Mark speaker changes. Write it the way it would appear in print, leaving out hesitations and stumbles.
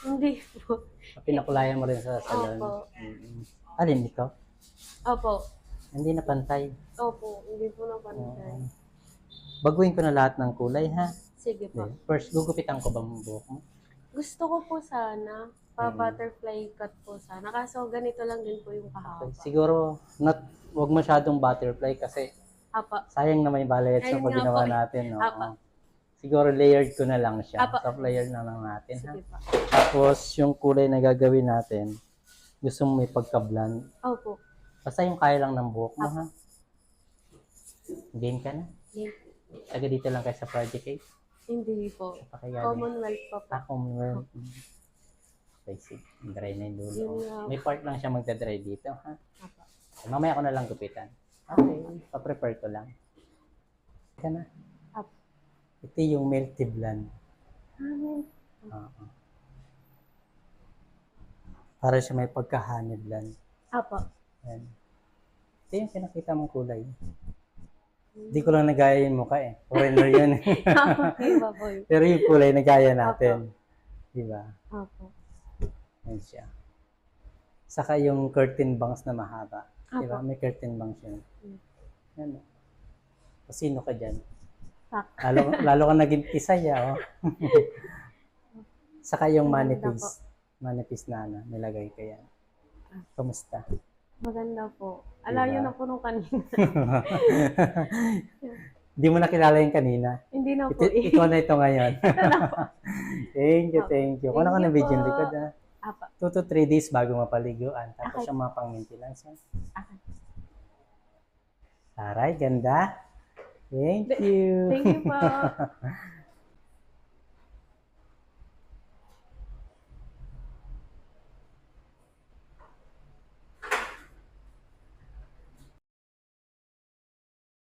Speaker 1: Hindi po.
Speaker 2: Pinakulayan mo rin sa salon.
Speaker 1: Opo.
Speaker 2: Alin ito?
Speaker 1: Opo.
Speaker 2: Hindi na pantay.
Speaker 1: Opo. Hindi po napantay.
Speaker 2: Baguhin ko na lahat ng kulay, ha?
Speaker 1: Sige po.
Speaker 2: First, gugupitan ko ba ang buhok mo?
Speaker 1: Gusto ko po sana, pa-butterfly cut po sana. Kaso ganito lang din po yung kahaba.
Speaker 2: Okay. Siguro, wag masyadong butterfly kasi
Speaker 1: Apa.
Speaker 2: sayang na may balayets
Speaker 1: Ayun
Speaker 2: na pag
Speaker 1: nga
Speaker 2: ginawa
Speaker 1: po.
Speaker 2: natin. No?
Speaker 1: Apa.
Speaker 2: Siguro layered ko na lang siya.
Speaker 1: Apa.
Speaker 2: Soft layer na lang natin. Ha?
Speaker 1: Sige po.
Speaker 2: Tapos, yung kulay na gagawin natin, gusto mo may pagka-blonde.
Speaker 1: Opo.
Speaker 2: Basta yung kaya lang ng buhok mo, ha? Game ka na?
Speaker 1: Game.
Speaker 2: Taga dito lang kayo sa Project 8?
Speaker 1: Hindi po.
Speaker 2: Pakayari.
Speaker 1: Commonwealth pa po.
Speaker 2: Commonwealth. Okay, sige. Dry na yung dulo.
Speaker 1: Yun nga.
Speaker 2: May part lang siya magdadry dito, ha?
Speaker 1: Apa.
Speaker 2: Mamaya ko na lang gupitan. Okay, pa-prepare ko lang. Ka na.
Speaker 1: Apa.
Speaker 2: Ito yung melty blonde.
Speaker 1: Amen.
Speaker 2: Para siya may pagka-honey blonde.
Speaker 1: Apa.
Speaker 2: Yan. Ito yung pinakita mong kulay. Hindi ko lang nagaya yung mukha eh. Foreigner yun.
Speaker 1: Okay ba po?
Speaker 2: Pero yung kulay nagaya natin. Diba?
Speaker 1: Opo.
Speaker 2: Yan siya. Saka yung curtain bangs na mahaba. Diba?
Speaker 1: Apo.
Speaker 2: May curtain bangs yun. Yan. Sino ka dyan?
Speaker 1: Pak.
Speaker 2: Lalo ka naging tisaya, oh. Saka yung
Speaker 1: Maganda
Speaker 2: manipis. Manipis na nilagay ko yan. Kamusta?
Speaker 1: Maganda po. Alayo
Speaker 2: Diba?
Speaker 1: na po nung kanina.
Speaker 2: Hindi mo nakilala yung kanina.
Speaker 1: Hindi na po.
Speaker 2: Ikaw na ito ngayon. Thank you. Kung ano ka
Speaker 1: Thank
Speaker 2: ng
Speaker 1: you
Speaker 2: video
Speaker 1: po.
Speaker 2: likod, ha?
Speaker 1: Apa.
Speaker 2: 2 to 3 days bago mapaliguan. Tapos
Speaker 1: Okay.
Speaker 2: yung mga pang-maintenance. Ha?
Speaker 1: Okay.
Speaker 2: Aray, ganda. Thank you.
Speaker 1: Thank you po.